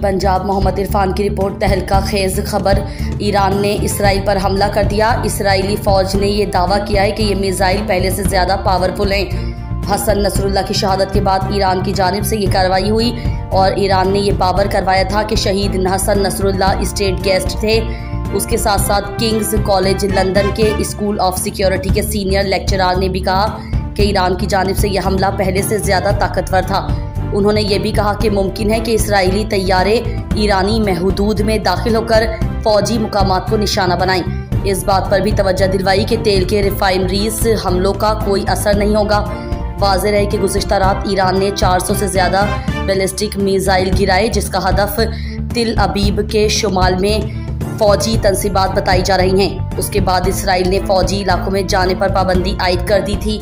पंजाब मोहम्मद इरफान की रिपोर्ट। तहलका खेज खबर, ईरान ने इसराइल पर हमला कर दिया। इसराइली फौज ने यह दावा किया है कि ये मिसाइल पहले से ज़्यादा पावरफुल हैं। हसन नसरुल्लाह की शहादत के बाद ईरान की जानिब से ये कार्रवाई हुई और ईरान ने यह बावर करवाया था कि शहीद हसन नसरुल्लाह स्टेट गेस्ट थे। उसके साथ साथ किंग्स कॉलेज लंदन के स्कूल ऑफ सिक्योरिटी के सीनियर लेक्चरर ने भी कहा कि ईरान की जानिब से यह हमला पहले से ज़्यादा ताकतवर था। उन्होंने ये भी कहा कि मुमकिन है कि इसराइली तैयारे ईरानी महदूद में दाखिल होकर फौजी मुकामात को निशाना बनाएं। इस बात पर भी तवज्जो दिलवाई कि तेल के रिफाइनरीज हमलों का कोई असर नहीं होगा। वाज़ेह रहे कि गुज़िश्ता रात ईरान ने 400 से ज़्यादा बैलिस्टिक मिसाइल गिराए, जिसका हदफ तिल अबीब के शुमाल में फौजी तंसीबात बताई जा रही हैं। उसके बाद इसराइल ने फौजी इलाकों में जाने पर पाबंदी आयद कर दी थी।